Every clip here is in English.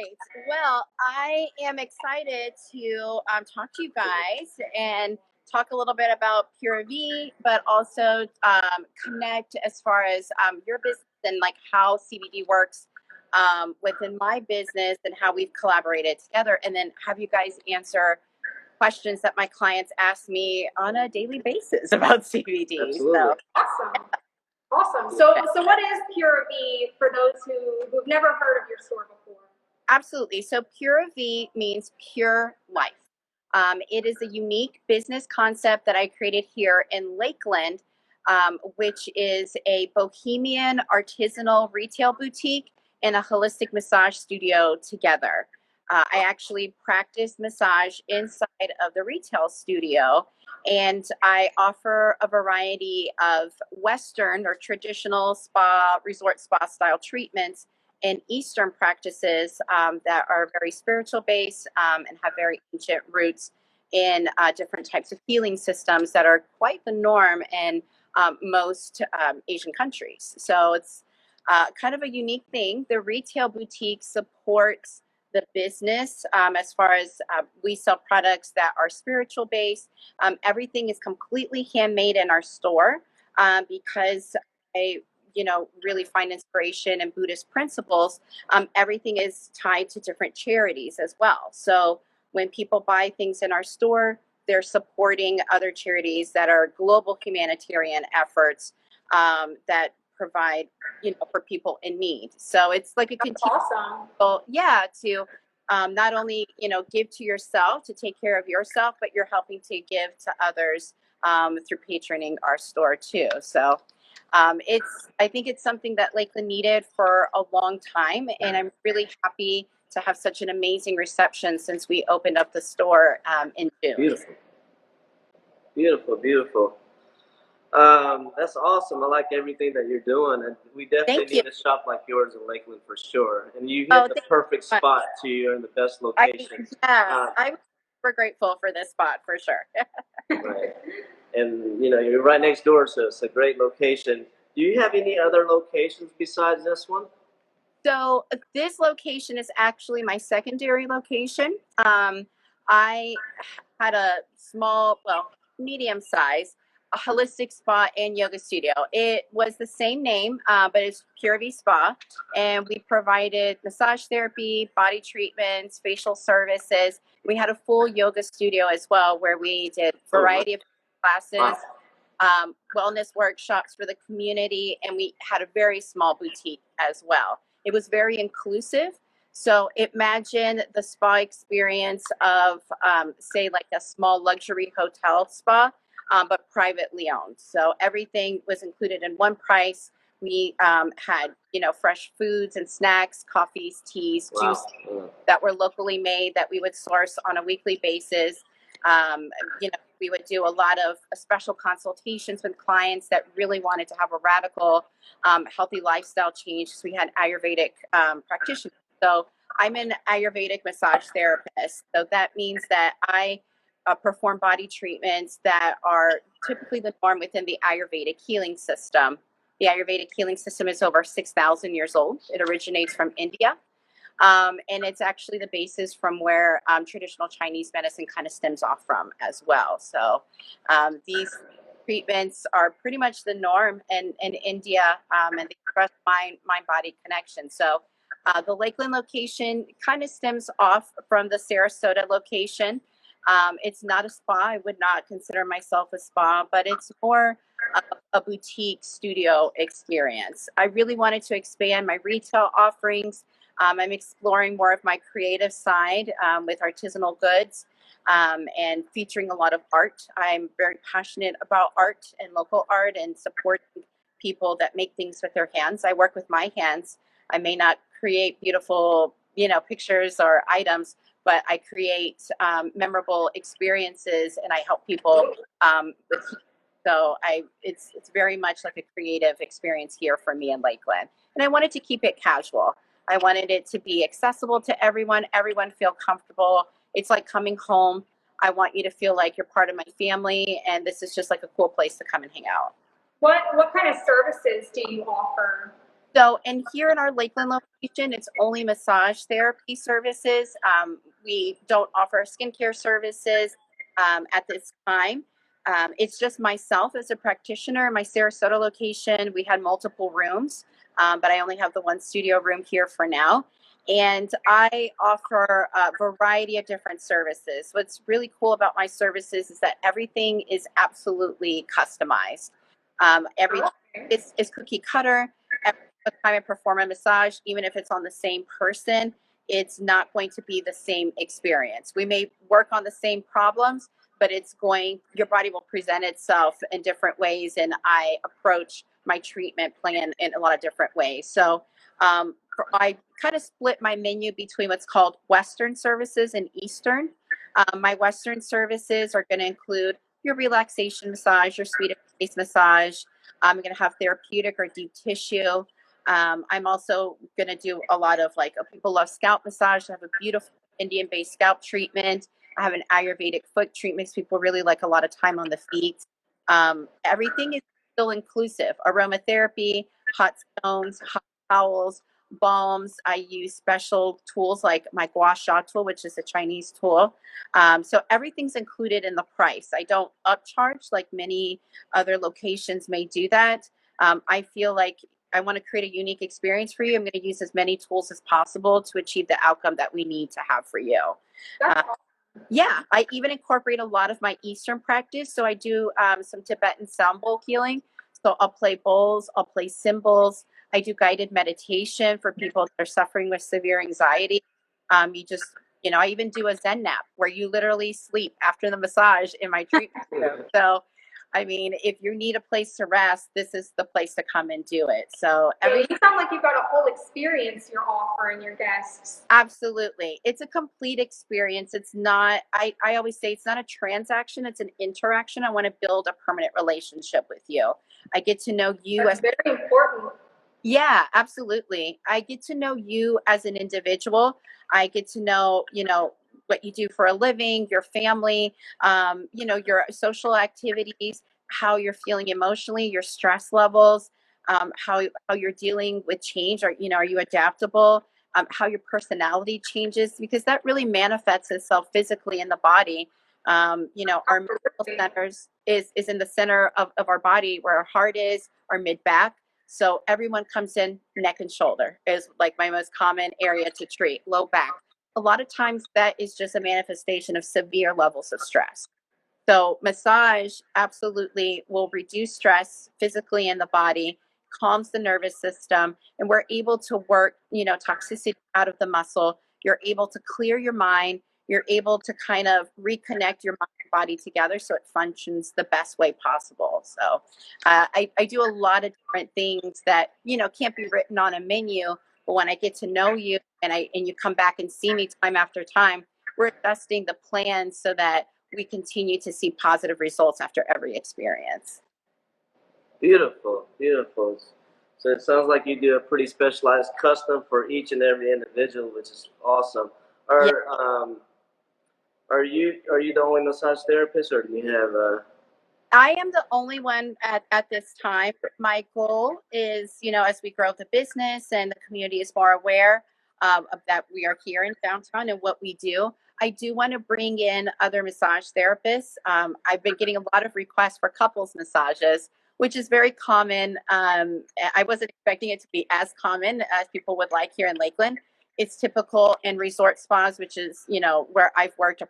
right. Well, I am excited to talk to you guys and talk a little bit about Pura Vie, but also connect as far as your business and like how CBD works within my business and how we've collaborated together, and then have you guys answer questions that my clients ask me on a daily basis about CBD. Absolutely. So, Awesome. Awesome. So what is Pura Vie for those who've never heard of your store before? absolutely. So Pura Vie means pure life. It is a unique business concept that I created here in Lakeland, which is a bohemian artisanal retail boutique and a holistic massage studio together. I actually practice massage inside of the retail studio, and I offer a variety of Western or traditional spa, resort spa style treatments and Eastern practices that are very spiritual based and have very ancient roots in different types of healing systems that are quite the norm in most Asian countries. So it's kind of a unique thing. The retail boutique supports the business as far as we sell products that are spiritual based. Everything is completely handmade in our store because I really find inspiration in Buddhist principles. Everything is tied to different charities as well. So when people buy things in our store, they're supporting other charities that are global humanitarian efforts that provide, for people in need. So it's like a That's continual, awesome. yeah, to not only give to yourself to take care of yourself, but you're helping to give to others through patroning our store too. So I think it's something that Lakeland needed for a long time, and I'm really happy to have such an amazing reception since we opened up the store in June. Beautiful. Beautiful, beautiful. That's awesome. I like everything that you're doing, and we definitely Thank you. need a shop like yours in Lakeland for sure. And you Oh, hit the thank you perfect so much. spot too. You're in the best I, location. yeah, Uh, I'm super grateful for this spot for sure. right. And you're right next door, so it's a great location. Do you have any other locations besides this one? So this location is actually my secondary location. I had a small, well, medium size, a holistic spa and yoga studio. It was the same name, but it's Pure V Spa, and we provided massage therapy, body treatments, facial services. We had a full yoga studio as well, where we did a variety of classes, wellness workshops for the community, and we had a very small boutique as well. It was very inclusive. So imagine the spa experience of, say, like a small luxury hotel spa, but privately owned. So everything was included in one price. We had, fresh foods and snacks, coffees, teas, juice that were locally made that we would source on a weekly basis. Um, we would do a lot of special consultations with clients that really wanted to have a radical, healthy lifestyle change. So we had Ayurvedic practitioners. So I'm an Ayurvedic massage therapist. So that means that I perform body treatments that are typically the norm within the Ayurvedic healing system. The Ayurvedic healing system is over 6,000 years old. It originates from India. And it's actually the basis from where traditional Chinese medicine kind of stems off from as well. So these treatments are pretty much the norm in India, and they express mind-body connection. So the Lakeland location kind of stems off from the Sarasota location. It's not a spa. I would not consider myself a spa, but it's more a boutique studio experience. I really wanted to expand my retail offerings. I'm exploring more of my creative side with artisanal goods and featuring a lot of art. I'm very passionate about art and local art and supporting people that make things with their hands. I work with my hands. I may not create beautiful, pictures or items, but I create memorable experiences and I help people with. So it's very much like a creative experience here for me in Lakeland, and I wanted to keep it casual. I wanted it to be accessible to everyone feel comfortable. It's like coming home. I want you to feel like you're part of my family, and this is just like a cool place to come and hang out. What kind of services do you offer? So, and here in our Lakeland location, it's only massage therapy services. We don't offer skincare services at this time. It's just myself as a practitioner. In my Sarasota location, we had multiple rooms, but I only have the one studio room here for now. And I offer a variety of different services. What's really cool about my services is that everything is absolutely customized. Everything is cookie cutter. Every time I perform a massage, even if it's on the same person, it's not going to be the same experience. We may work on the same problems, but your body will present itself in different ways. And I approach my treatment plan in a lot of different ways. So I kind of split my menu between what's called Western services and Eastern. My Western services are going to include your relaxation massage, your sweet face massage. I'm going to have therapeutic or deep tissue. I'm also going to do a lot of people love scalp massage. I have a beautiful Indian-based scalp treatment. I have an Ayurvedic foot treatment. People really like a lot of time on the feet. Everything is still inclusive. Aromatherapy, hot stones, hot towels, balms. I use special tools like my gua sha tool, which is a Chinese tool. So everything's included in the price. I don't upcharge like many other locations may do that. I feel like I want to create a unique experience for you. I'm going to use as many tools as possible to achieve the outcome that we need to have for you. Yeah, I even incorporate a lot of my Eastern practice. So I do some Tibetan sound bowl healing. So I'll play bowls, I'll play cymbals. I do guided meditation for people that are suffering with severe anxiety. I even do a Zen nap where you literally sleep after the massage in my treatment room. So, I mean, if you need a place to rest, this is the place to come and do it. So you sound like you've got a whole experience you're offering your guests. Absolutely. It's a complete experience. It's not, I always say it's not a transaction, it's an interaction. I want to build a permanent relationship with you. I get to know you That's very important. Yeah, absolutely. I get to know you as an individual. I get to know, what you do for a living, your family, your social activities, how you're feeling emotionally, your stress levels, how you're dealing with change. Are you adaptable? How your personality changes, because that really manifests itself physically in the body. Our mental centers is in the center of our body where our heart is, our mid back. So everyone comes in neck and shoulder is like my most common area to treat, low back. A lot of times that is just a manifestation of severe levels of stress. So massage absolutely will reduce stress physically in the body, calms the nervous system, and we're able to work, toxicity out of the muscle. You're able to clear your mind. You're able to kind of reconnect your mind and body together so it functions the best way possible. So I do a lot of different things that, can't be written on a menu. But when I get to know you and you come back and see me time after time, we're adjusting the plan so that we continue to see positive results after every experience. Beautiful, beautiful. So it sounds like you do a pretty specialized custom for each and every individual, which is awesome. Yeah. Are you the only massage therapist, or do you have I am the only one at this time. My goal is, as we grow the business and the community is more aware of that we are here in downtown and what we do, I do want to bring in other massage therapists. I've been getting a lot of requests for couples massages, which is very common. I wasn't expecting it to be as common as people would like here in Lakeland. It's typical in resort spas, which is, where I've worked,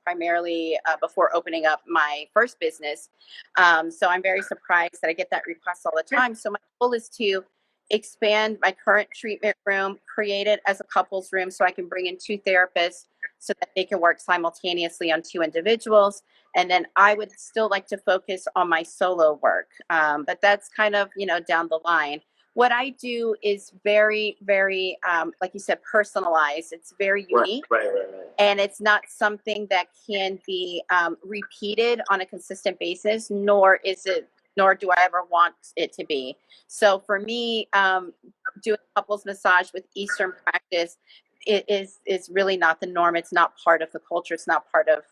primarily before opening up my first business. So I'm very surprised that I get that request all the time. So my goal is to expand my current treatment room, create it as a couples room so I can bring in two therapists so that they can work simultaneously on two individuals. And then I would still like to focus on my solo work. But that's kind of, down the line. What I do is very, very, like you said, personalized. It's very unique. right. And it's not something that can be repeated on a consistent basis, nor do I ever want it to be. So for me, doing couples massage with Eastern practice, it is really not the norm. It's not part of the culture. It's not part of,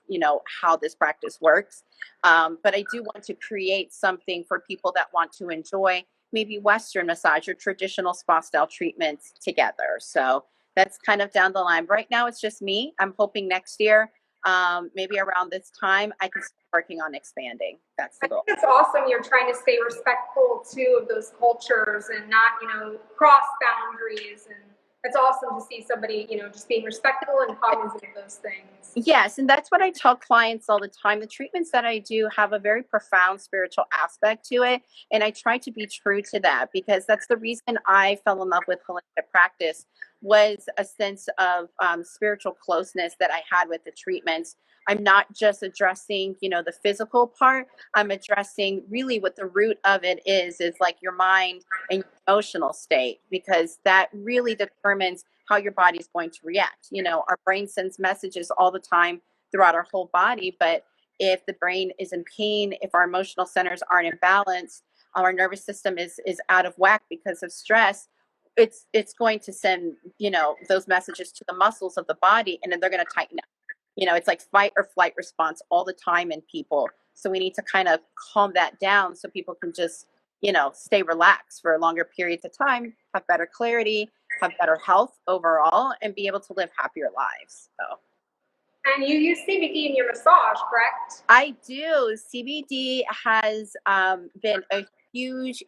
how this practice works. But I do want to create something for people that want to enjoy maybe Western massage or traditional spa style treatments together. So that's kind of down the line. Right now, it's just me. I'm hoping next year, maybe around this time, I can start working on expanding. That's the I goal. think it's awesome you're trying to stay respectful too of those cultures and not, cross boundaries. And it's awesome to see somebody, just being respectful and cognizant of those things. Yes, and that's what I tell clients all the time. The treatments that I do have a very profound spiritual aspect to it, and I try to be true to that because that's the reason I fell in love with holistic practice was a sense of spiritual closeness that I had with the treatments. I'm not just addressing, the physical part. I'm addressing really what the root of it is like your mind and your emotional state, because that really determines how your body is going to react. Our brain sends messages all the time throughout our whole body, but if the brain is in pain, if our emotional centers aren't in balance, our nervous system is out of whack because of stress, it's going to send, those messages to the muscles of the body, and then they're going to tighten up. It's like fight or flight response all the time in people. So we need to kind of calm that down so people can just, stay relaxed for longer periods of time, have better clarity, have better health overall, and be able to live happier lives. So. And you use CBD in your massage, correct? I do. CBD has been a huge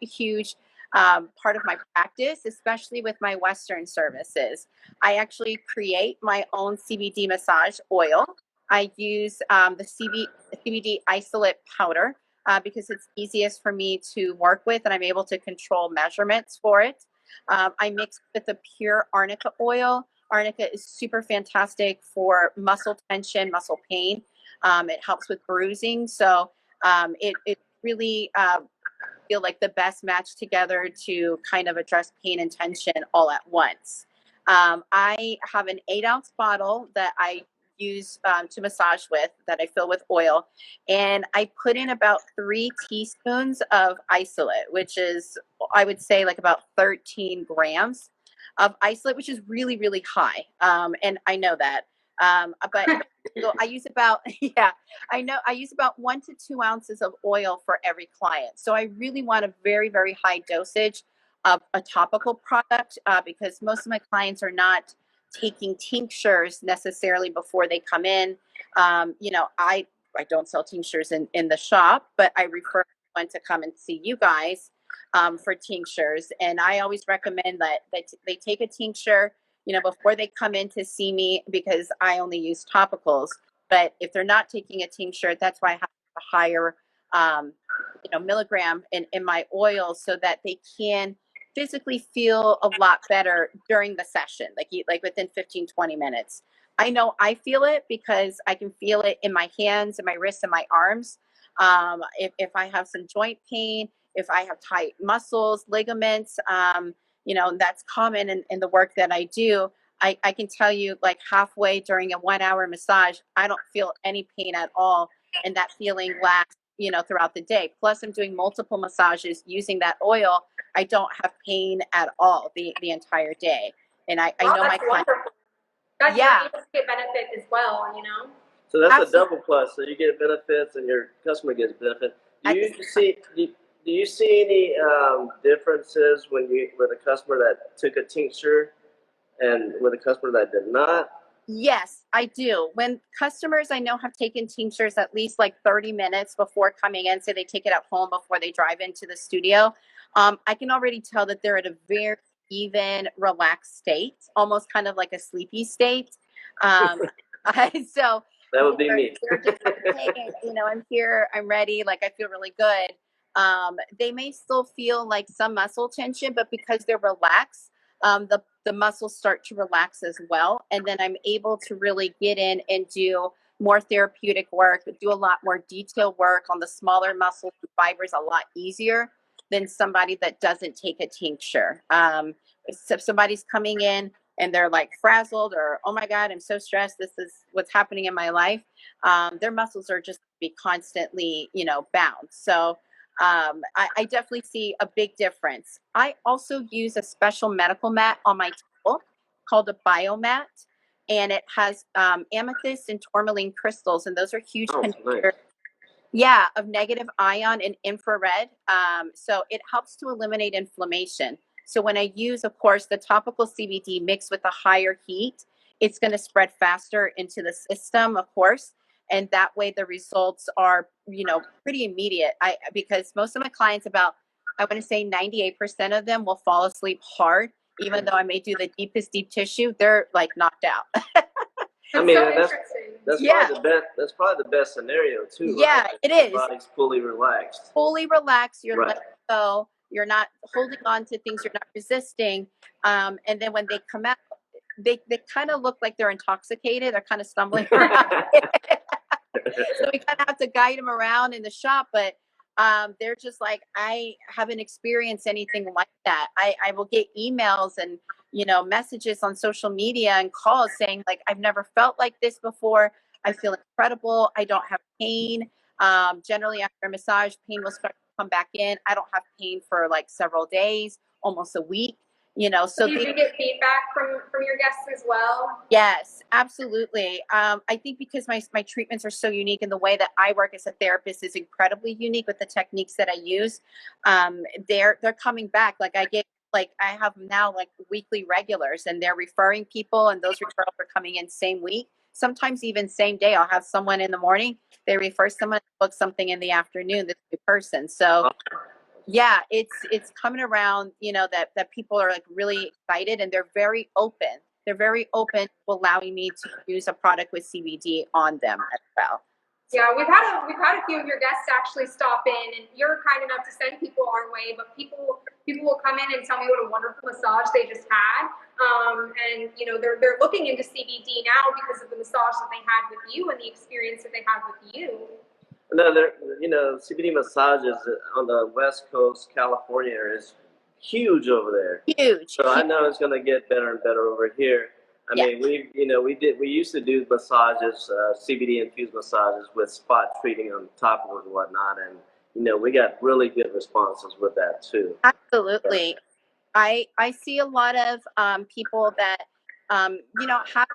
part of my practice, especially with my Western services. I actually create my own CBD massage oil. I use the CBD isolate powder because it's easiest for me to work with, and I'm able to control measurements for it. I mix with the pure arnica oil. Arnica is super fantastic for muscle tension, muscle pain. It helps with bruising. So it really feel like the best match together to kind of address pain and tension all at once. I have an 8-ounce bottle that I use to massage with that I fill with oil. And I put in about 3 teaspoons of isolate, which is, I would say, like about 13 grams of isolate, which is really high. And I know that. But so I use about, yeah, I know I use about 1 to 2 ounces of oil for every client. So I really want a very high dosage of a topical product because most of my clients are not taking tinctures necessarily before they come in. I don't sell tinctures in the shop, but I refer anyone to come and see you guys for tinctures. And I always recommend that they take a tincture, before they come in to see me because I only use topicals. But if they're not taking a tincture, that's why I have a higher, milligram in my oil so that they can physically feel a lot better during the session, like within 15-20 minutes. I know I feel it because I can feel it in my hands and my wrists and my arms. If I have some joint pain, if I have tight muscles, ligaments, that's common in the work that I do. I can tell you, like, halfway during a 1-hour massage, I don't feel any pain at all. And that feeling lasts, throughout the day. Plus, I'm doing multiple massages using that oil. I don't have pain at all the entire day. And I know my clients. That's Yeah, great. You get benefit as well, So that's absolutely. a double plus. So you get benefits and your customer gets benefit. Do At the you same time. see do you see any differences with a customer that took a tincture and with a customer that did not? Yes, I do. When customers I know have taken tinctures at least like 30 minutes before coming in, so they take it at home before they drive into the studio, I can already tell that they're at a very even, relaxed state, almost kind of like a sleepy state. Um, so That would be me. they're just like, hey, I'm here, I'm ready, like I feel really good. They may still feel like some muscle tension, but because they're relaxed, the muscles start to relax as well. And then I'm able to really get in and do more therapeutic work, do a lot more detailed work on the smaller muscles and fibers a lot easier than somebody that doesn't take a tincture. If somebody's coming in and they're like frazzled or, oh my God, I'm so stressed, this is what's happening in my life. Their muscles are just be constantly, bound. So I definitely see a big difference. I also use a special medical mat on my table called a biomat, and it has amethyst and tourmaline crystals, and those are huge Oh, nice. contributors. Yeah, of negative ion and infrared. So it helps to eliminate inflammation. So when I use, of course, the topical CBD mixed with the higher heat, it's going to spread faster into the system, of course. And that way the results are, pretty immediate. Because most of my clients, I want to say 98% of them will fall asleep hard, even though I may do the deepest deep tissue, they're like knocked out. I That's mean, so and that's interesting. that's Yeah. probably the best. That's probably the best scenario too, right? Yeah, Like it your is. body's fully relaxed. Fully relaxed, you're Right. letting go, you're not holding on to things, you're not resisting. And then when they come out, they kind of look like they're intoxicated, they're kind of stumbling around. So we kind of have to guide them around in the shop, but they're just like, I haven't experienced anything like that. I will get emails and messages on social media and calls saying like, I've never felt like this before. I feel incredible. I don't have pain. Generally after a massage, pain will start to come back in. I don't have pain for like several days, almost a week. So Do you get feedback from your guests as well? yes, absolutely. I think because my treatments are so unique and the way that I work as a therapist is incredibly unique with the techniques that I use. They're coming back. I have now like weekly regulars, and they're referring people, and those referrals are coming in same week. Sometimes even same day. I'll have someone in the morning. They refer someone, book something in the afternoon. This new person. So yeah, it's coming around, that people are like really excited, and they're very open. They're very open to allowing me to use a product with CBD on them as well. Yeah, we've had a few of your guests actually stop in, and you're kind enough to send people our way. But people will come in and tell me what a wonderful massage they just had, and they're looking into CBD now because of the massage that they had with you and the experience that they had with you. Another, CBD massages on the West Coast, California is huge over there. Huge. So I know it's going to get better and better over here. I Yeah. mean, we used to do massages, CBD infused massages with spot treating on top of it and whatnot, and we got really good responses with that too. Absolutely. I see a lot of people that have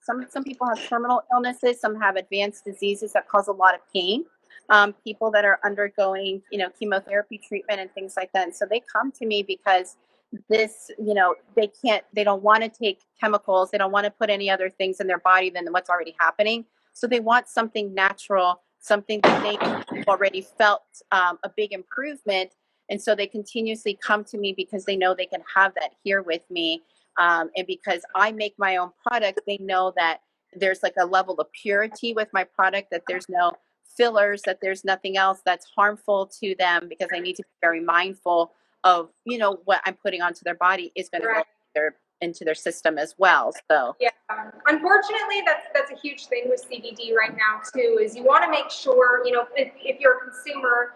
some people have terminal illnesses, some have advanced diseases that cause a lot of pain. People that are undergoing chemotherapy treatment and things like that, and so they come to me because this they don't want to take chemicals, they don't want to put any other things in their body than what's already happening, so they want something natural, something that they already felt a big improvement, and so they continuously come to me because they know they can have that here with me. And because I make my own product, they know that there's like a level of purity with my product, that there's no fillers, that there's nothing else that's harmful to them, because I need to be very mindful of, what I'm putting onto their body is going to go into their system as well. So Yeah, unfortunately, that's a huge thing with CBD right now too. Is you want to make sure if you're a consumer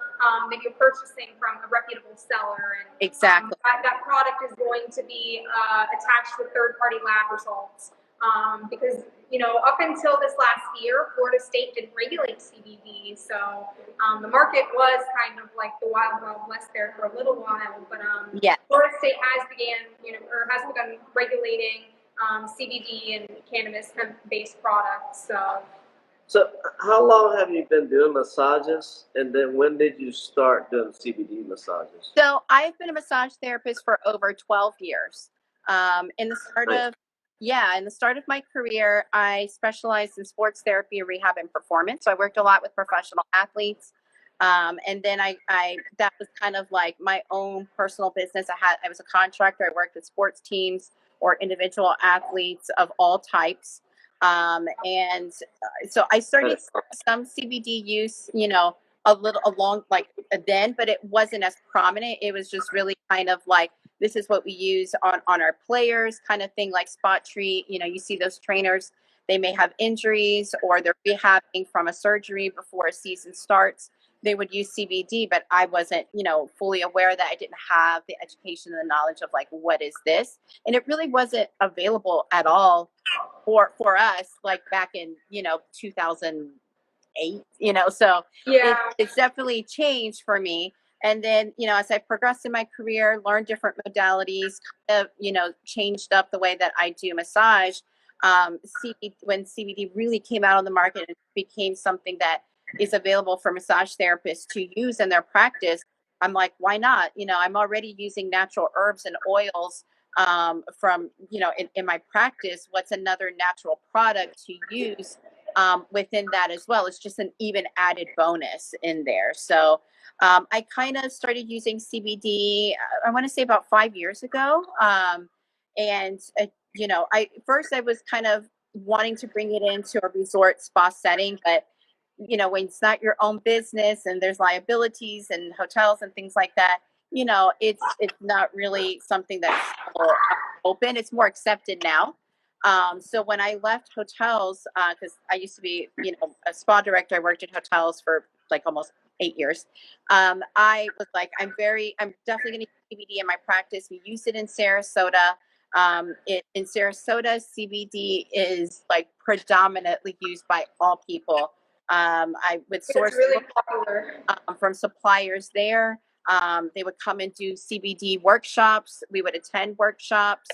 that you're purchasing from a reputable seller, and exactly. that product is going to be attached with third-party lab results. Because up until this last year, Florida State didn't regulate CBD, so the market was kind of like the wild west there for a little while. But yeah, Florida State has begun regulating CBD and cannabis hemp-based products. So how long have you been doing massages, and then when did you start doing CBD massages? So I've been a massage therapist for over 12 years. In the start Nice. of in the start of my career, I specialized in sports therapy, rehab, and performance. So I worked a lot with professional athletes. And then I that was kind of like my own personal business. I was a contractor. I worked with sports teams or individual athletes of all types. And so I started some CBD use, a little along like then, but it wasn't as prominent. It was just really kind of like, this is what we use on our players, kind of thing, like spot treat. You see those trainers, they may have injuries or they're rehabbing from a surgery before a season starts. They would use CBD, but I wasn't, fully aware that I didn't have the education and the knowledge of like, what is this? And it really wasn't available at all for us, like back in, 2008, so Yeah. it's definitely changed for me. And then, as I progressed in my career, learned different modalities, kind of, changed up the way that I do massage. When CBD really came out on the market, it became something that is available for massage therapists to use in their practice, I'm like, why not? I'm already using natural herbs and oils from, in my practice. What's another natural product to use within that as well? It's just an even added bonus in there. So I kind of started using CBD, I want to say about 5 years ago. And, I was kind of wanting to bring it into a resort spa setting, but when it's not your own business and there's liabilities and hotels and things like that, it's not really something that's open. It's more accepted now. So when I left hotels, because I used to be, a spa director, I worked in hotels for like almost 8 years. I was like, I'm definitely going to use CBD in my practice. We used it in Sarasota. In Sarasota, CBD is like predominantly used by all people. I would source really popular from suppliers there. They would come and do CBD workshops. We would attend workshops.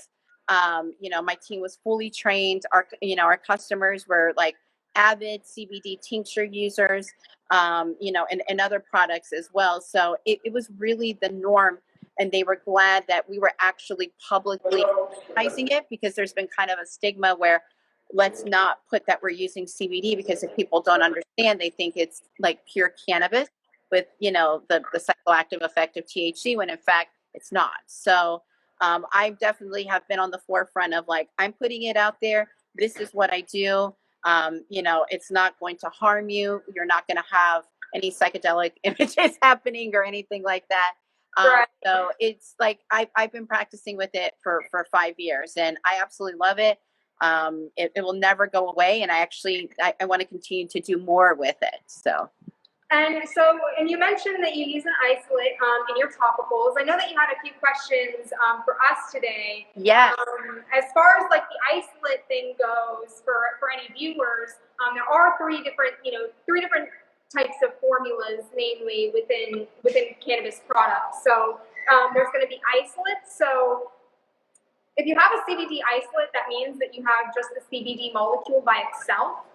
My team was fully trained. Our customers were like avid CBD tincture users, and other products as well. So it was really the norm. And they were glad that we were actually publicly advertising it, because there's been kind of a stigma where let's not put that we're using CBD, because if people don't understand, they think it's like pure cannabis with, the psychoactive effect of THC, when in fact it's not. So I definitely have been on the forefront of like, I'm putting it out there. This is what I do. It's not going to harm you. You're not going to have any psychedelic images happening or anything like that. Right. So it's like I've been practicing with it for 5 years, and I absolutely love it. It will never go away, and I want to continue to do more with it. So. And you mentioned that you use an isolate in your topicals. I know that you had a few questions for us today. Yes. As far as like the isolate thing goes, for any viewers, there are three different types of formulas, namely within cannabis products. So there's going to be isolates. So if you have a CBD isolate, that means that you have just the CBD molecule by itself.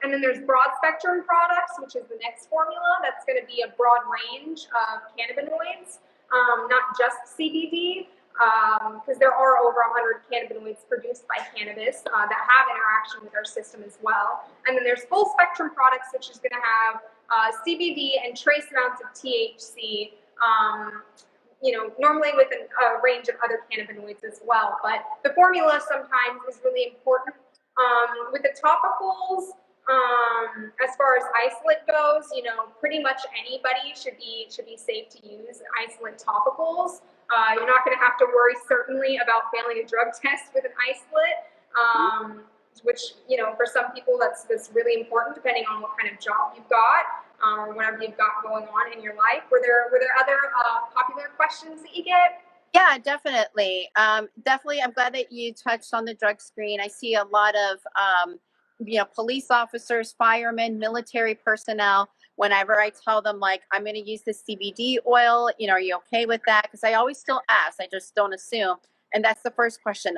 And then there's broad spectrum products, which is the next formula. That's going to be a broad range of cannabinoids, not just CBD, because there are over 100 cannabinoids produced by cannabis that have interaction with our system as well. And then there's full spectrum products, which is going to have CBD and trace amounts of THC. Normally with a range of other cannabinoids as well. But the formula sometimes is really important. With the topicals, as far as isolate goes, pretty much anybody should be safe to use isolate topicals. You're not going to have to worry certainly about failing a drug test with an isolate, which for some people that's really important depending on what kind of job you've got. Or whatever you've got going on in your life. Were there other popular questions that you get? Yeah, definitely. Definitely. I'm glad that you touched on the drug screen. I see a lot of, police officers, firemen, military personnel. Whenever I tell them like, I'm going to use the CBD oil, are you okay with that? Because I always still ask, I just don't assume. And that's the first question.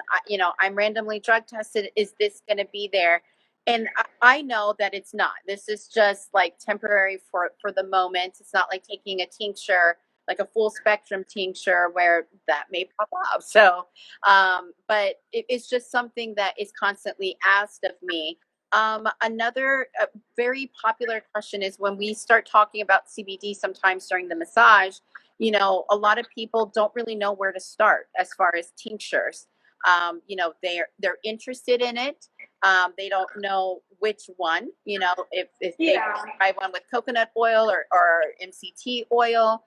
I'm randomly drug tested. Is this going to be there? And I know that it's not. This is just like temporary for the moment. It's not like taking a tincture, like a full spectrum tincture, where that may pop up. So, but it's just something that is constantly asked of me. Another very popular question is when we start talking about CBD sometimes during the massage, a lot of people don't really know where to start as far as tinctures. They're interested in it. They don't know which one, if they try one with coconut oil or MCT oil,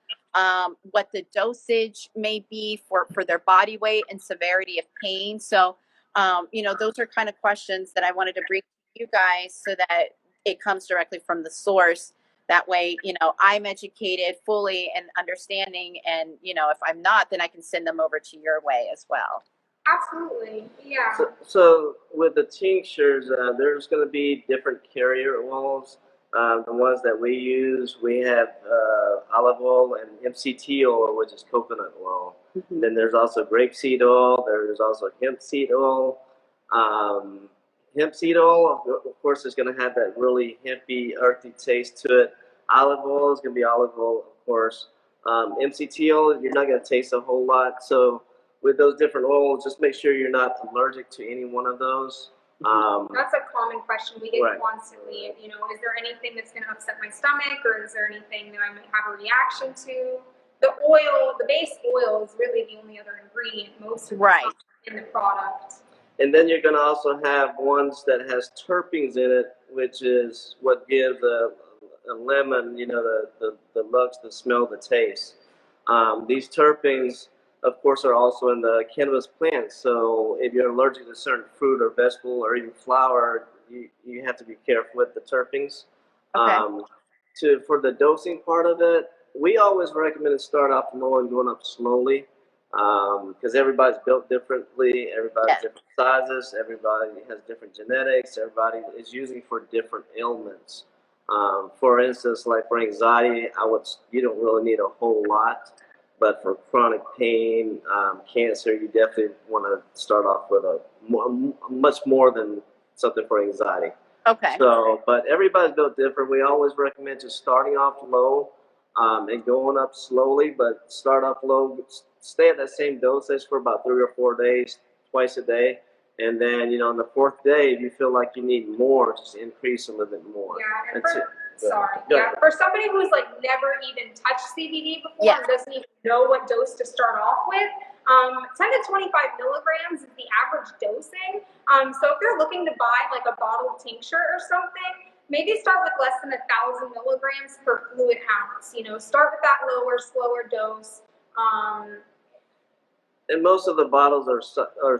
what the dosage may be for their body weight and severity of pain. So, those are kind of questions that I wanted to bring to you guys so that it comes directly from the source. That way, I'm educated fully and understanding. And, if I'm not, then I can send them over to your way as well. Absolutely, yeah. So with the tinctures, there's going to be different carrier oils. The ones that we use, we have olive oil and MCT oil, which is coconut oil. Mm-hmm. Then there's also grapeseed oil. There's also hemp seed oil. hemp seed oil, of course, is going to have that really hempy, earthy taste to it. Olive oil is going to be olive oil, of course. MCT oil, you're not going to taste a whole lot. So with those different oils, just make sure you're not allergic to any one of those. That's a common question we get Right. constantly. You know, is there anything that's going to upset my stomach, or is there anything that I might have a reaction to? The oil, the base oil, is really the only other ingredient most of the Right. time in the product. And then you're going to also have ones that has terpenes in it, which is what gives a lemon, you know, the looks, the smell, the taste. These terpenes, of course, are also in the cannabis plant. So if you're allergic to certain fruit or vegetable or even flower, you have to be careful with the terpenes. Okay. For the dosing part of it, we always recommend to start off low and going up slowly, because everybody's built differently, everybody's Yes. different sizes, everybody has different genetics, everybody is using for different ailments. For instance, like for anxiety, you don't really need a whole lot, but for chronic pain, cancer, you definitely want to start off with much more than something for anxiety. Okay. So, but everybody's built different. We always recommend just starting off low, and going up slowly, but start off low, stay at that same dosage for about 3 or 4 days, twice a day. And then, on the fourth day, if you feel like you need more, just increase a little bit more. Yeah, and That's it. Go ahead. For somebody who's like never even touched CBD before Yes. and doesn't even know what dose to start off with, 10 to 25 milligrams is the average dosing. So if they're looking to buy like a bottle of tincture or something, maybe start with less than 1,000 milligrams per fluid ounce. Start with that lower, slower dose. And most of the bottles are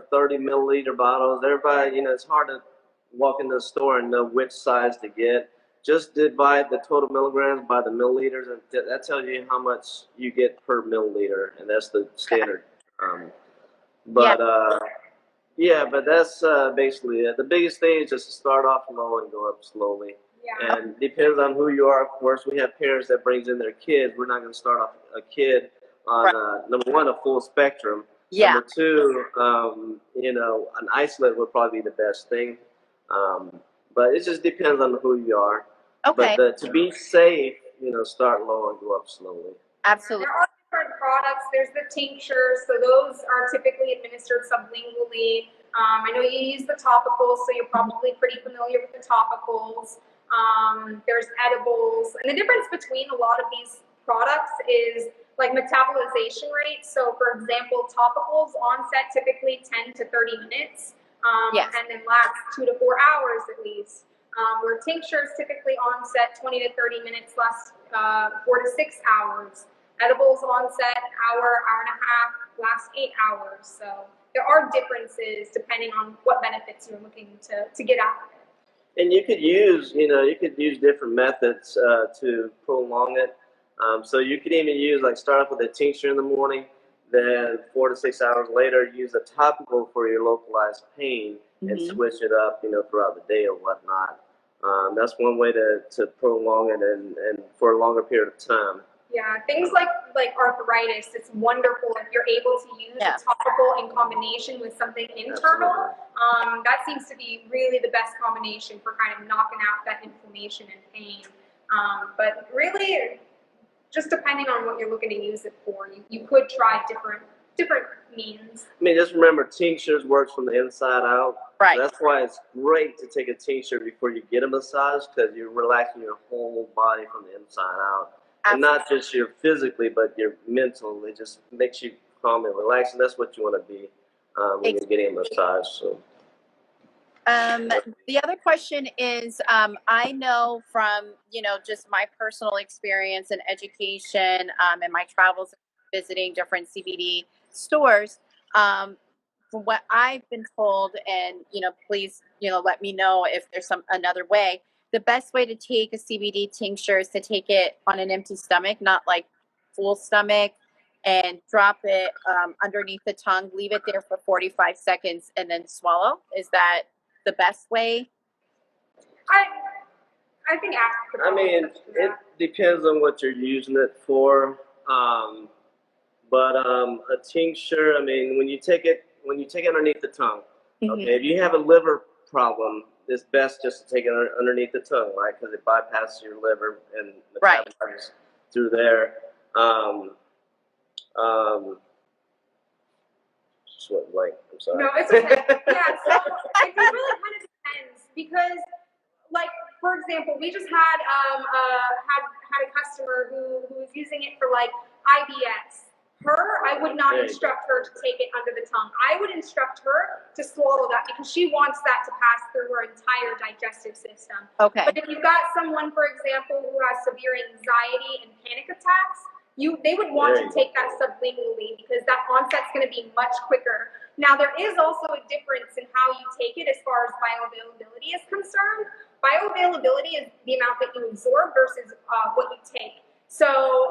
30 milliliter bottles. Everybody, it's hard to walk into the store and know which size to get. Just divide the total milligrams by the milliliters, and that tells you how much you get per milliliter, and that's the standard. But but that's basically it. The biggest thing is just to start off low and go up slowly. Yeah. And depends on who you are. Of course, we have parents that brings in their kids. We're not going to start off a kid on number one, a full spectrum. Yeah. Number two, an isolate would probably be the best thing. But it just depends on who you are. Okay. But to be safe, start low and go up slowly. Absolutely. There are different products. There's the tinctures, so those are typically administered sublingually. I know you use the topicals, so you're probably pretty familiar with the topicals. There's edibles, and the difference between a lot of these products is like metabolization rate. So, for example, topicals onset typically 10 to 30 minutes, and then last 2 to 4 hours at least. Where tinctures typically onset 20 to 30 minutes, last 4 to 6 hours. Edibles onset hour and a half, last 8 hours. So there are differences depending on what benefits you're looking to get out of it. And you could use different methods to prolong it. So you could even use, like, start off with a tincture in the morning, then 4 to 6 hours later, use a topical for your localized pain, and switch it up, throughout the day or whatnot. That's one way to prolong it and for a longer period of time. Yeah, things like arthritis, it's wonderful if you're able to use a topical in combination with something internal. That seems to be really the best combination for kind of knocking out that inflammation and pain. But really, just depending on what you're looking to use it for, you could try different means. I mean, just remember, tinctures works from the inside out. Right. So that's why it's great to take a tincture before you get a massage, because you're relaxing your whole body from the inside out. And not just your physically, but your mental. It just makes you calm and relaxed, and that's what you want to be when you're getting a massage. So. The other question is, I know from, just my personal experience and education, and my travels visiting different CBD stores, from what I've been told, and, please, let me know if there's another way. The best way to take a CBD tincture is to take it on an empty stomach, not like full stomach, and drop it underneath the tongue, leave it there for 45 seconds, and then swallow. Is that the best way? I think after. I mean, it depends on what you're using it for. But a tincture, I mean, when you take it underneath the tongue, okay, if you have a liver problem, it's best just to take it underneath the tongue, right? Because it bypasses your liver and Right. metabolizes through there. Just went blank. I'm sorry. No, it's okay. Yeah, so it really kind of depends because, like, for example, we just had had a customer who was using it for like IBS. I would not instruct her to take it under the tongue. I would instruct her to swallow that because she wants that to pass through her entire digestive system. Okay. But if you've got someone, for example, who has severe anxiety and panic attacks, they would want to take that sublingually because that onset's going to be much quicker. Now, there is also a difference in how you take it as far as bioavailability is concerned. Bioavailability is the amount that you absorb versus what you take. So,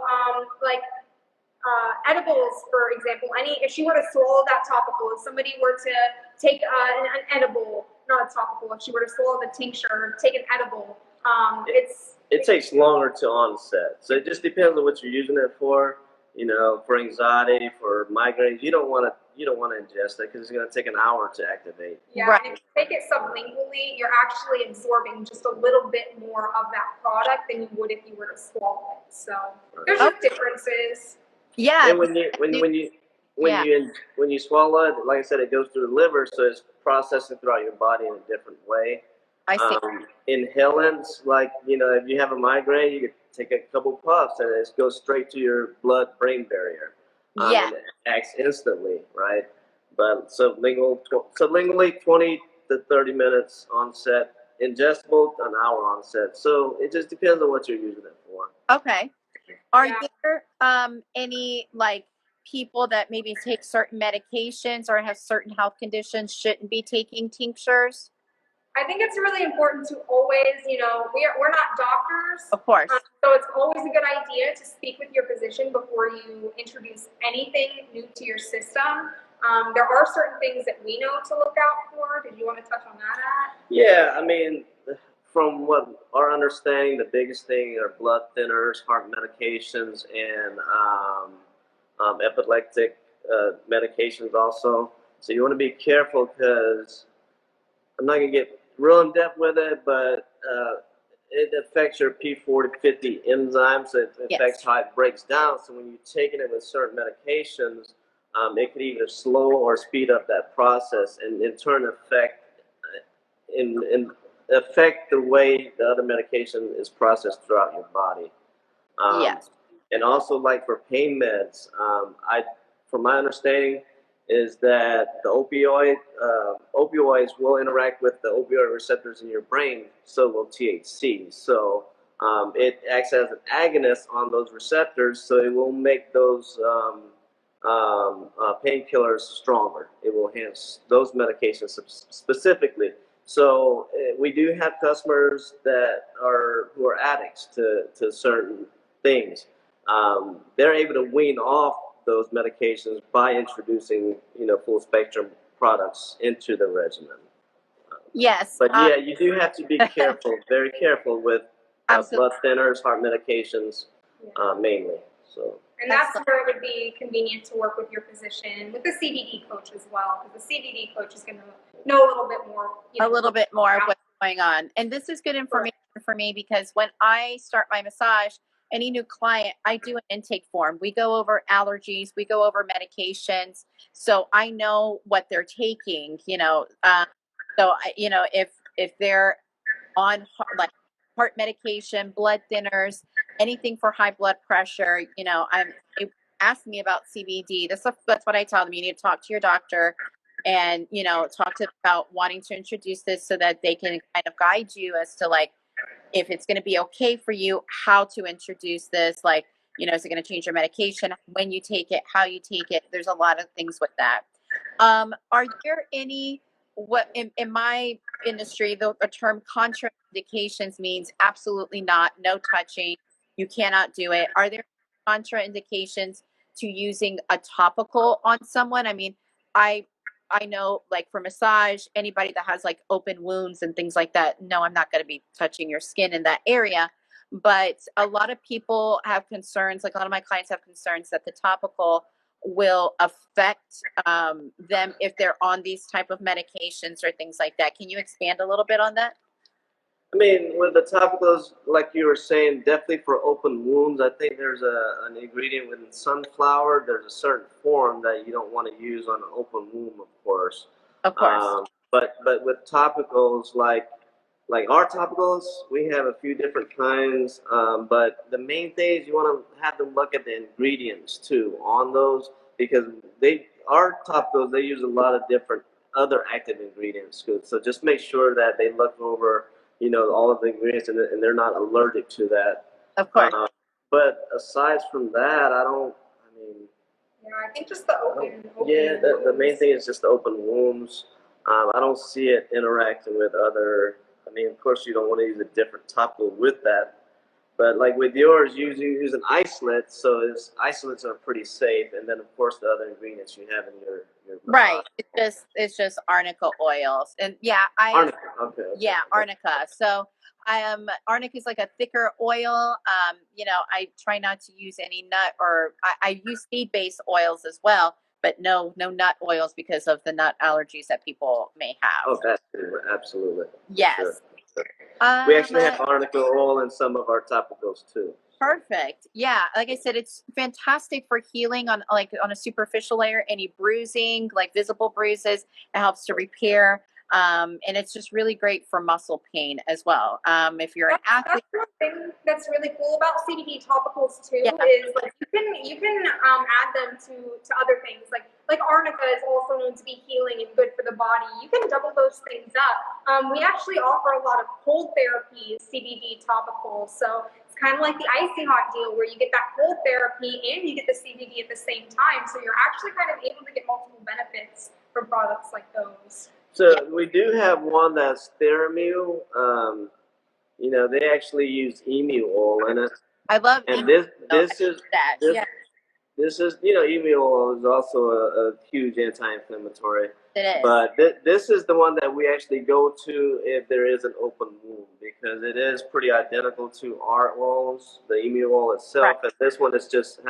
edibles, for example, if she were to swallow that topical, if somebody were to take an edible, not a topical, if she were to swallow the tincture, take an edible, it takes longer to onset. So it just depends on what you're using it for. You know, for anxiety, for migraines, you don't want to ingest it because it's going to take an hour to activate. Yeah, right. And if you take it sublingually, you're actually absorbing just a little bit more of that product than you would if you were to swallow it. So there's just differences. Yeah. And when you swallow it, like I said, it goes through the liver, so it's processing throughout your body in a different way. I see. Inhalants, like, you know, if you have a migraine, you could take a couple puffs and it goes straight to your blood-brain barrier. Yeah. And it acts instantly, right? But sublingually, 20 to 30 minutes onset. Ingestible, an hour onset. So it just depends on what you're using it for. Okay. Are there any like people that maybe take certain medications or have certain health conditions shouldn't be taking tinctures? I think it's really important to always, we're not doctors. Of course. So it's always a good idea to speak with your physician before you introduce anything new to your system. There are certain things that we know to look out for. Did you want to touch on that? Yeah, I mean, from what our understanding, the biggest thing are blood thinners, heart medications, and epileptic medications also. So you want to be careful because I'm not going to get real in depth with it, but it affects your P4050 enzyme, so it affects how it breaks down. So when you're taking it with certain medications, it could either slow or speed up that process, and in turn affect the way the other medication is processed throughout your body. Yes. And also, like for pain meds, from my understanding, is that the opioids will interact with the opioid receptors in your brain, so will THC. So it acts as an agonist on those receptors, so it will make those painkillers stronger. It will enhance those medications specifically. So we do have customers who are addicts to certain things. They're able to wean off those medications by introducing, full spectrum products into the regimen. Yes. But yeah, you do have to be careful, very careful with blood thinners, heart medications, mainly. So. And that's where it would be convenient to work with your physician, with the CBD coach as well, because the CBD coach is going to know a little bit more. A little bit more of what's going on. And this is good information for me because when I start my massage, any new client, I do an intake form. We go over allergies, we go over medications, so I know what they're taking. If they're on like heart medication, blood thinners, anything for high blood pressure, they ask me about CBD. That's what I tell them. You need to talk to your doctor and, talk to them about wanting to introduce this so that they can kind of guide you as to like, if it's going to be okay for you, how to introduce this, like, is it going to change your medication, when you take it, how you take it? There's a lot of things with that. Are there any, in my industry, the term contraindications means absolutely not, no touching, you cannot do it. Are there contraindications to using a topical on someone? I mean, I know, like for massage, anybody that has like open wounds and things like that, no, I'm not going to be touching your skin in that area. But a lot of people have concerns, like a lot of my clients have concerns that the topical will affect them if they're on these type of medications or things like that. Can you expand a little bit on that? I mean, with the topicals, like you were saying, definitely for open wounds, I think there's an ingredient within sunflower. There's a certain form that you don't want to use on an open wound, of course. Of course. But with topicals, like our topicals, we have a few different kinds. But the main thing is you want to have them look at the ingredients too on those, because our topicals, they use a lot of different other active ingredients. So just make sure that they look over, all of the ingredients, and they're not allergic to that. Of course. But aside from that, Yeah, I think just the open yeah, the wounds. main thing is just the open wounds. I don't see it interacting with other. I mean, of course, you don't want to use a different topical with that. But like with yours, you use an isolate, so isolates are pretty safe. And then, of course, the other ingredients you have in your Right. It's just arnica oils, and yeah, arnica. Okay. yeah, arnica. So arnica is like a thicker oil. I try not to use any nut, or I use seed-based oils as well, but no nut oils because of the nut allergies that people may have. Oh, that's true. Absolutely. Yes. Sure. We actually have arnica oil in some of our topicals too. Perfect. Yeah, like I said, it's fantastic for healing on a superficial layer, any bruising, like visible bruises. It helps to repair. And it's just really great for muscle pain as well. If you're an athlete, that's one thing that's really cool about CBD topicals too, Yeah. is like you can add them to other things like arnica is also known to be healing and good for the body. You can double those things up. We actually offer a lot of cold therapy CBD topicals, so it's kind of like the icy hot deal where you get that cold therapy and you get the CBD at the same time. So you're actually kind of able to get multiple benefits from products like those. So we do have one that's Theramule. They actually use emu oil in it. I love And emu this is that. this Yeah, this is emu oil is also a huge anti-inflammatory. it is. But this is the one that we actually go to if there is an open wound, because it is pretty identical to our oils, the emu oil itself, Right. and this one has just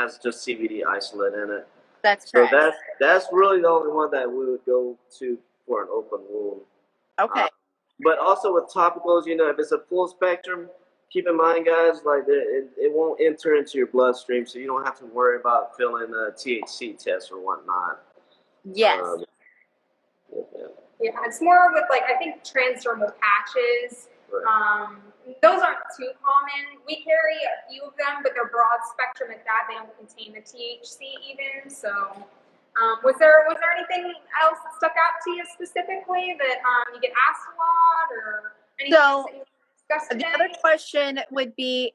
CBD isolate in it. That's So correct. that's really the only one that we would go to for an open wound. Okay. But also with topicals, if it's a full spectrum, keep in mind, guys, like it won't enter into your bloodstream, so you don't have to worry about filling a THC test or whatnot. Yes. Yeah, it's more with I think transdermal patches. Right. Those aren't too common. We carry a few of them, but they're broad spectrum at that. They don't contain the THC even. So, was there anything else that stuck out to you specifically that you get asked a lot, or anything So, that you discussed today? The other question would be,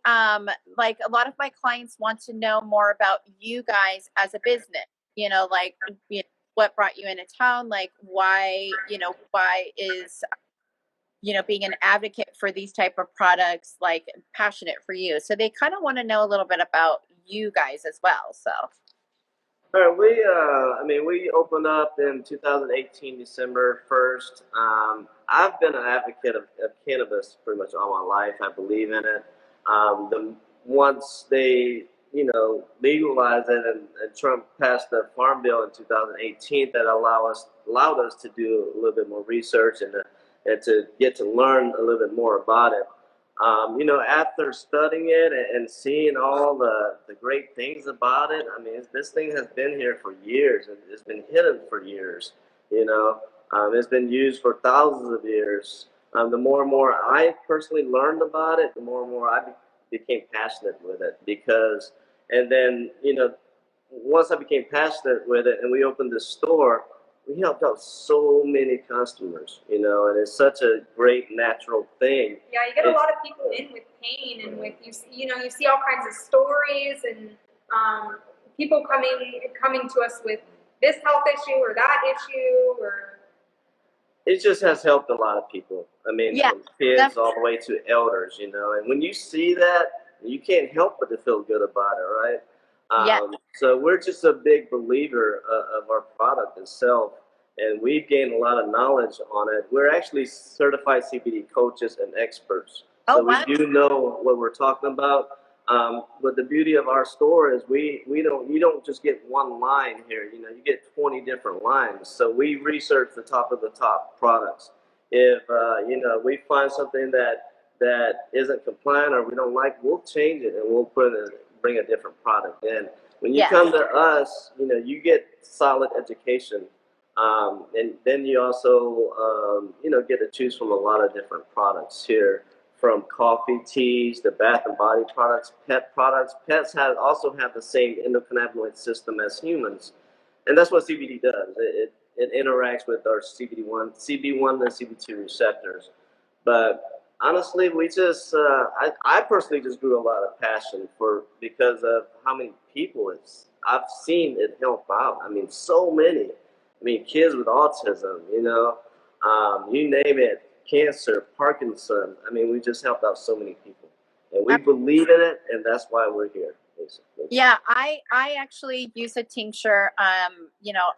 like a lot of my clients want to know more about you guys as a business. What brought you into town? Like, why is being an advocate for these type of products like passionate for you? So they kind of want to know a little bit about you guys as well. So. All right, we opened up in 2018, December 1st. I've been an advocate of cannabis pretty much all my life. I believe in it. Once they, legalized it, and Trump passed the Farm Bill in 2018, that allowed us to do a little bit more research and to get to learn a little bit more about it. After studying it and seeing all the great things about it, this thing has been here for years. It's been hidden for years. It's been used for thousands of years. The more and more I personally learned about it, the more and more I became passionate with it. And then, once I became passionate with it and we opened this store, we helped out so many customers, and it's such a great natural thing. Yeah, you get a lot of people in with pain, and with you see all kinds of stories, and people coming to us with this health issue or that issue, or it just has helped a lot of people. Yeah, from kids all the way to elders, and when you see that, you can't help but to feel good about it, right? Yeah. So we're just a big believer of our product itself, and we've gained a lot of knowledge on it. We're actually certified CBD coaches and experts, so wow. we do know what we're talking about. But the beauty of our store is you don't just get one line here. You know, you get 20 different lines. So we research the top of the top products. If you know, we find something that isn't compliant or we don't like, we'll change it and we'll bring a different product in. When you Yes. come to us, you know, you get solid education, and then you also you know, get to choose from a lot of different products here, from coffee, teas, to bath and body products, pet products. Pets also have the same endocannabinoid system as humans, and that's what CBD does. It interacts with our CB1 and CB2 receptors. But honestly, I personally just grew a lot of passion because of how many people I've seen it help out. I mean, so many. I mean, kids with autism, you know, you name it, cancer, Parkinson's. I mean, we just helped out so many people, and we believe in it, and that's why we're here, basically. Yeah, I actually use a tincture. You know,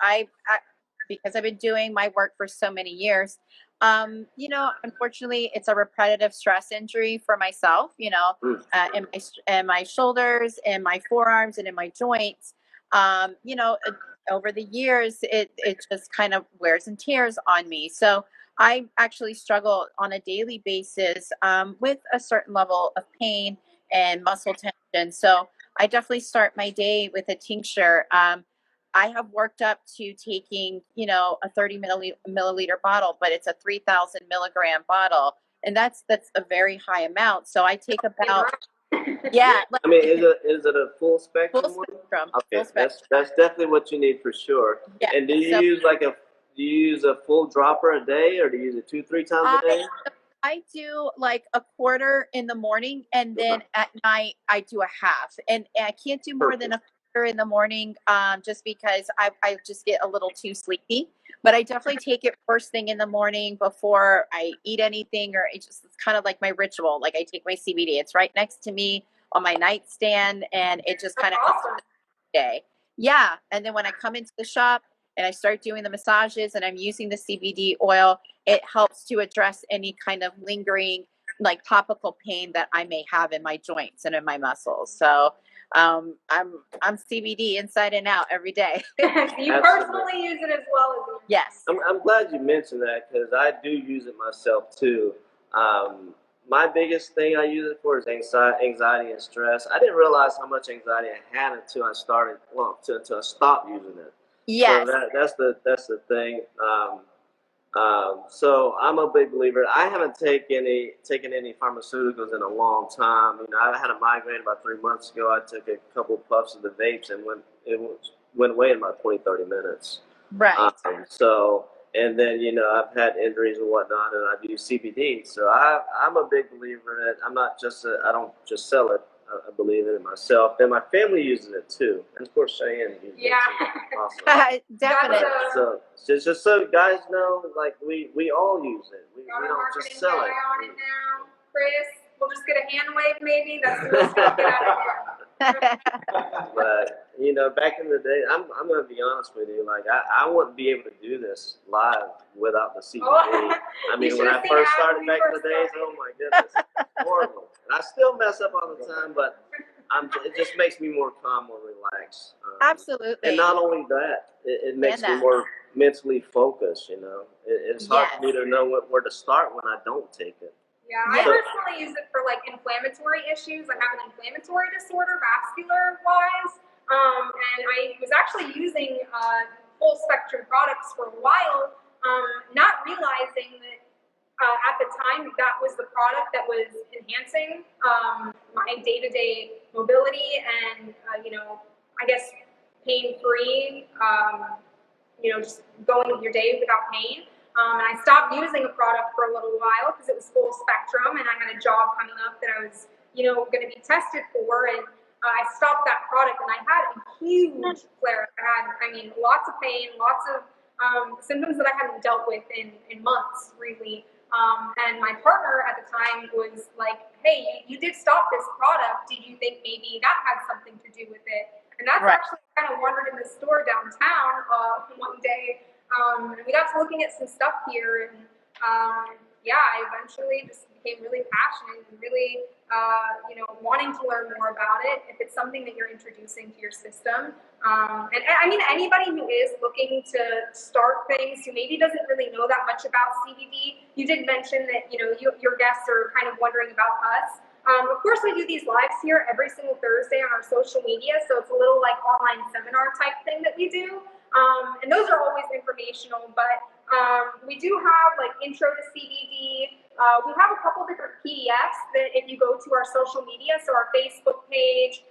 because I've been doing my work for so many years. You know, unfortunately, it's a repetitive stress injury for myself. You know, in my shoulders, in my forearms, and in my joints. You know, over the years, it just kind of wears and tears on me. So I actually struggle on a daily basis with a certain level of pain and muscle tension. So I definitely start my day with a tincture. I have worked up to taking, you know, a 30 milliliter bottle, but it's a 3,000 milligram bottle, and that's a very high amount. So I take about, yeah, like, I mean, is it a full spectrum full one? spectrum, Okay, full spectrum. that's definitely what you need for sure. Yeah. And do you So use a full dropper a day, or do you use it 2-3 times a day? I do like a quarter in the morning, and then at night I do a half. And I can't do more than a quarter in the morning, just because I just get a little too sleepy. But I definitely take it first thing in the morning before I eat anything, or it's kind of like my ritual. Like I take my CBD; it's right next to me on my nightstand, and it just kind of helps Awesome. the day. Yeah, and then when I come into the shop and I start doing the massages and I'm using the CBD oil, it helps to address any kind of lingering, like topical pain that I may have in my joints and in my muscles. So I'm CBD inside and out every day. You Absolutely. personally use it as well as you. Yes. I'm glad you mentioned that because I do use it myself too. My biggest thing I use it for is anxiety and stress. I didn't realize how much anxiety I had until I stopped using it. Yes. So that's the thing. So I'm a big believer. I haven't taken any pharmaceuticals in a long time. You know, I had a migraine about 3 months ago. I took a couple puffs of the vapes and went away in about 20-30 minutes. Right. And then, you know, I've had injuries and whatnot, and I've used CBD. So I'm a big believer in it. I don't just sell it. I believe in it myself. And my family uses it too. And of course, Cheyenne uses it too. Awesome. Definitely. So just so guys know, like we all use it. We don't just sell it. On it now, Chris. We'll just get a hand wave, maybe. That's the most we'll get out of here. But you know, back in the day, I'm gonna be honest with you. Like I wouldn't be able to do this live without the CBD. I mean, when I first started back in the days, oh my goodness, horrible. And I still mess up all the time, but it just makes me more calm, more relaxed. Absolutely. And not only that, it makes me more mentally focused. You know, it's hard for me to know where to start when I don't take it. Yeah, I personally use it for like inflammatory issues. I have an inflammatory disorder, vascular wise, and I was actually using full spectrum products for a while, not realizing that at the time that was the product that was enhancing my day-to-day mobility and you know, I guess pain-free. You know, just going your day without pain. And I stopped using a product for a little while because it was full spectrum and I had a job coming up that I was, you know, going to be tested for. And I stopped that product and I had a huge flare. I mean, lots of pain, lots of symptoms that I hadn't dealt with in months, really. And my partner at the time was like, hey, you did stop this product. Did you think maybe that had something to do with it? And that's actually kind of wandered in the store downtown one day. And we got to looking at some stuff here, and yeah, I eventually just became really passionate and really, wanting to learn more about it if it's something that you're introducing to your system. And I mean, anybody who is looking to start things, who maybe doesn't really know that much about CBD, you did mention that, your guests are kind of wondering about us. Of course, we do these lives here every single Thursday on our social media, so it's a little like online seminar type thing that we do. And those are always informational, but we do have like intro to CBD. We have a couple different PDFs that if you go to our social media, so our Facebook page,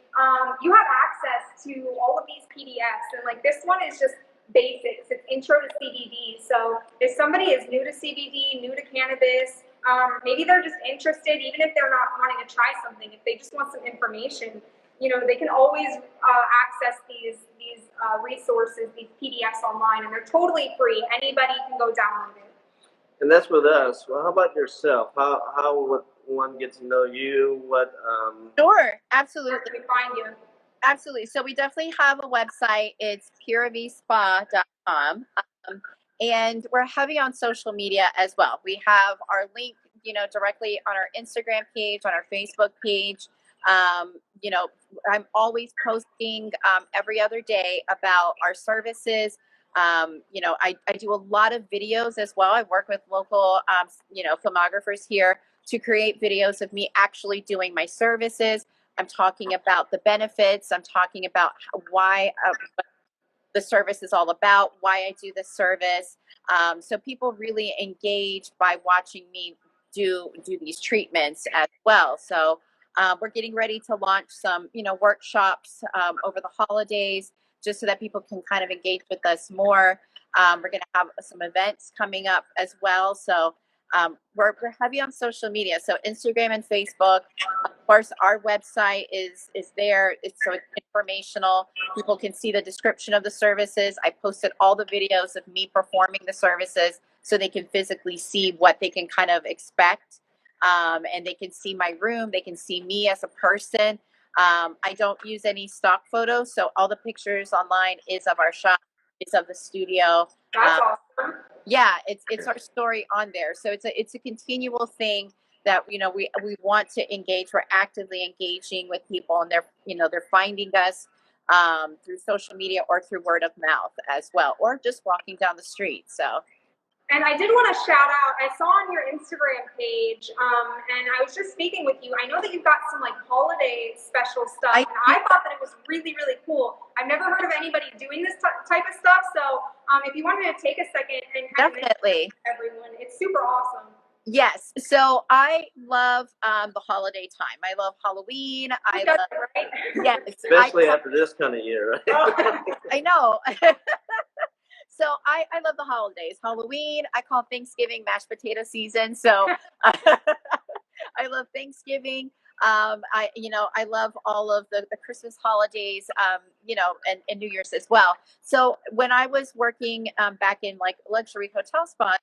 you have access to all of these PDFs. And like this one is just basics. It's intro to CBD. So if somebody is new to CBD, new to cannabis, maybe they're just interested, even if they're not wanting to try something, if they just want some information, they can always access these resources, these PDFs online, and they're totally free. Anybody can go download it. And that's with us. Well, how about yourself? How would one get to know you? Sure, absolutely. Where can we find you? Absolutely. So we definitely have a website. It's puraviespa.com. And we're heavy on social media as well. We have our link, directly on our Instagram page, on our Facebook page. I'm always posting every other day about our services. I do a lot of videos as well. I work with local, filmographers here to create videos of me actually doing my services. I'm talking about the benefits. I'm talking about why the service is all about, why I do this service. So people really engage by watching me do these treatments as well. So we're getting ready to launch some, workshops over the holidays, just so that people can kind of engage with us more. We're going to have some events coming up as well. So we're heavy on social media. So Instagram and Facebook. Of course, our website is there. It's informational. People can see the description of the services. I posted all the videos of me performing the services so they can physically see what they can kind of expect. And they can see my room. They can see me as a person. I don't use any stock photos. So all the pictures online is of our shop. It's of the studio. That's awesome. Yeah, it's our story on there. So it's a continual thing that we want to engage. We're actively engaging with people, and they're finding us through social media or through word of mouth as well, or just walking down the street. So. And I did want to shout out, I saw on your Instagram page, and I was just speaking with you. I know that you've got some like holiday special stuff, and I thought that it was really, really cool. I've never heard of anybody doing this type of stuff. So if you wanted to take a second and kind Definitely. of everyone, it's super awesome. Yes. So I love the holiday time. I love Halloween. Right? Yes. Especially after this kind of year, right? I know. So I love the holidays. Halloween, I call Thanksgiving mashed potato season. So I love Thanksgiving. I love all of the Christmas holidays, and New Year's as well. So when I was working back in like luxury hotel spots,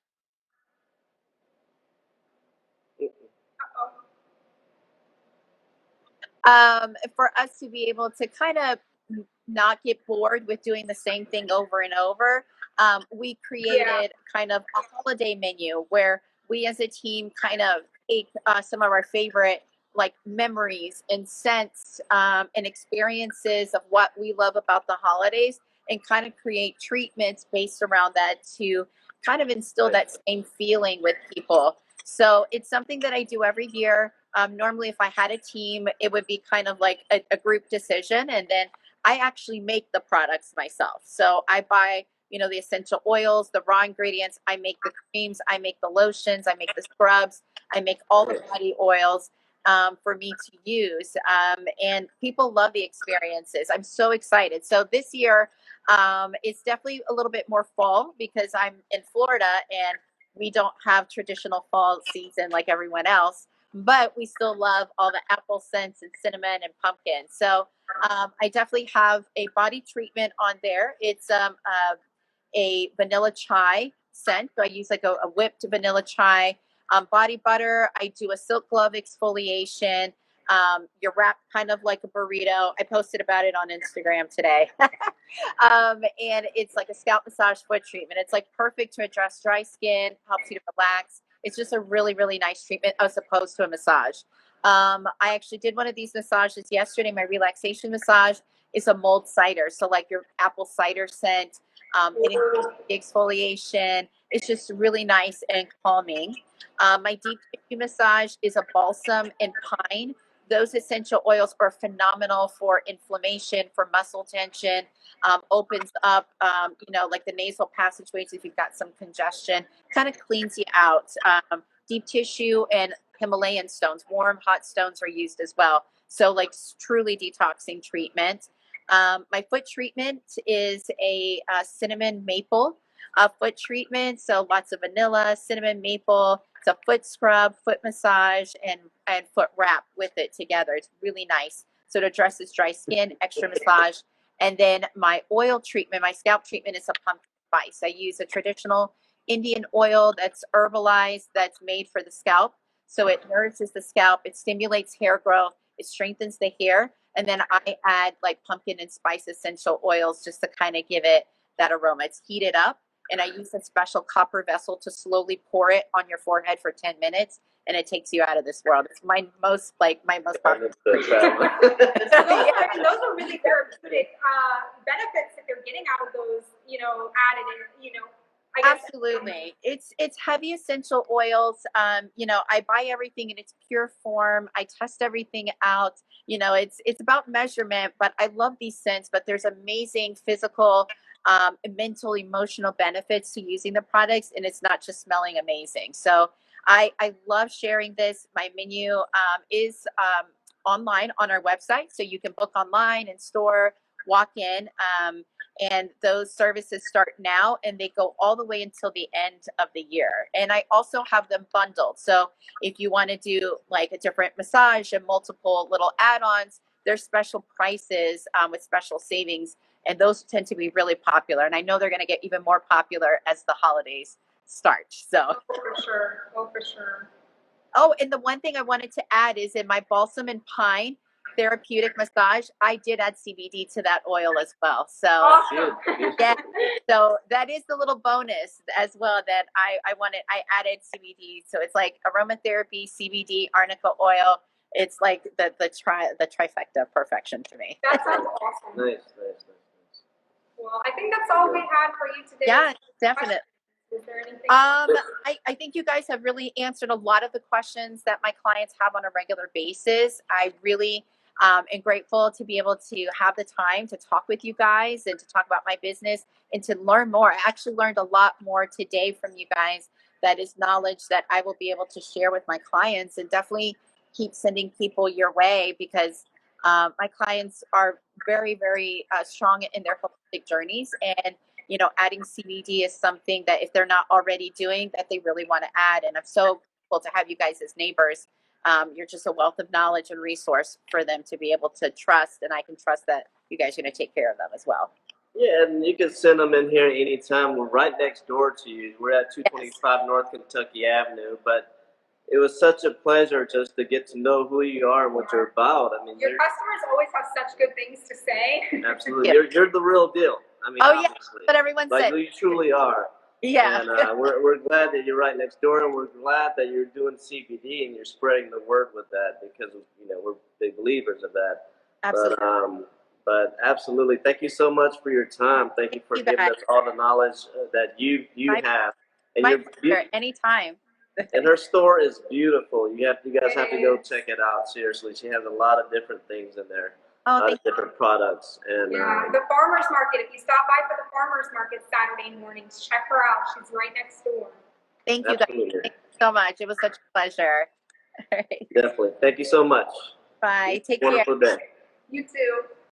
for us to be able to kind of not get bored with doing the same thing over and over, we created kind of a holiday menu where we as a team kind of take some of our favorite like memories and scents and experiences of what we love about the holidays and kind of create treatments based around that to kind of instill that same feeling with people. So it's something that I do every year. Normally, if I had a team, it would be kind of like a group decision. And then I actually make the products myself. So I buy, the essential oils, the raw ingredients. I make the creams. I make the lotions. I make the scrubs. I make all the body oils for me to use. And people love the experiences. I'm so excited. So this year, it's definitely a little bit more fall because I'm in Florida and we don't have traditional fall season like everyone else, but we still love all the apple scents and cinnamon and pumpkin. So I definitely have a body treatment on there. It's a vanilla chai scent. So I use like a whipped vanilla chai. Body butter, I do a silk glove exfoliation. You're wrapped kind of like a burrito. I posted about it on Instagram today. And it's like a scalp massage foot treatment. It's like perfect to address dry skin, helps you to relax. It's just a really, really nice treatment as opposed to a massage. I actually did one of these massages yesterday. My relaxation massage is a mulled cider. So like your apple cider scent, any exfoliation. It's just really nice and calming. My deep tissue massage is a balsam and pine. Those essential oils are phenomenal for inflammation, for muscle tension, opens up, like the nasal passageways if you've got some congestion, kind of cleans you out. Deep tissue and Himalayan stones, warm, hot stones are used as well. So like truly detoxing treatment. My foot treatment is a cinnamon maple foot treatment. So lots of vanilla, cinnamon, maple. It's a foot scrub, foot massage, and foot wrap with it together. It's really nice. So it addresses dry skin, extra massage. And then my oil treatment, my scalp treatment is a pumpkin spice. I use a traditional Indian oil that's herbalized, that's made for the scalp. So it nourishes the scalp, it stimulates hair growth, it strengthens the hair. And then I add like pumpkin and spice essential oils just to kind of give it that aroma. It's heated up, and I use a special copper vessel to slowly pour it on your forehead for 10 minutes, and it takes you out of this world. It's my most popular. So those are really therapeutic benefits that they're getting out of those, added in, I guess. Absolutely. It's heavy essential oils. I buy everything in its pure form. I test everything out. It's about measurement, but I love these scents, but there's amazing physical, mental, emotional benefits to using the products, and it's not just smelling amazing. So I love sharing this. My menu is online on our website, so you can book online and store, walk in. And those services start now and they go all the way until the end of the year. And I also have them bundled. So if you want to do like a different massage and multiple little add-ons, there's special prices with special savings. And those tend to be really popular. And I know they're going to get even more popular as the holidays start. So. Oh, for sure. Oh, for sure. Oh, and the one thing I wanted to add is in my balsam and pine therapeutic massage, I did add CBD to that oil as well. So awesome. yeah, so that is the little bonus as well that I added CBD. So it's like aromatherapy, CBD, arnica oil. It's like the trifecta of perfection to me. That sounds awesome. Nice. Well, I think that's all we had for you today. Yeah, definitely. Is there anything? I think you guys have really answered a lot of the questions that my clients have on a regular basis. I really am grateful to be able to have the time to talk with you guys and to talk about my business and to learn more. I actually learned a lot more today from you guys. That is knowledge that I will be able to share with my clients, and definitely keep sending people your way because my clients are very, very strong in their holistic journeys, and adding CBD is something that if they're not already doing, that they really want to add. And I'm so grateful to have you guys as neighbors. You're just a wealth of knowledge and resource for them to be able to trust, and I can trust that you guys are going to take care of them as well. Yeah, and you can send them in here anytime. We're right next door to you. We're at 225 North Kentucky Avenue, but it was such a pleasure just to get to know who you are and what you're about. I mean, your customers always have such good things to say. Absolutely. You're the real deal. I mean, obviously. Yeah, but everyone said. You truly are. Yeah. And we're glad that you're right next door, and we're glad that you're doing CBD and you're spreading the word with that because we're big believers of that. Absolutely. But absolutely, thank you so much for your time. Thank you for giving us all the knowledge that you have. And my pleasure. Anytime. And her store is beautiful. You guys have to go check it out. Seriously, she has a lot of different things in there. Oh, a lot of different products. And yeah, the farmers market. If you stop by for the farmers market Saturday mornings, check her out. She's right next door. Thank you guys. Thank you so much. It was such a pleasure. Definitely. Thank you so much. Bye. Take care. Wonderful day. You too.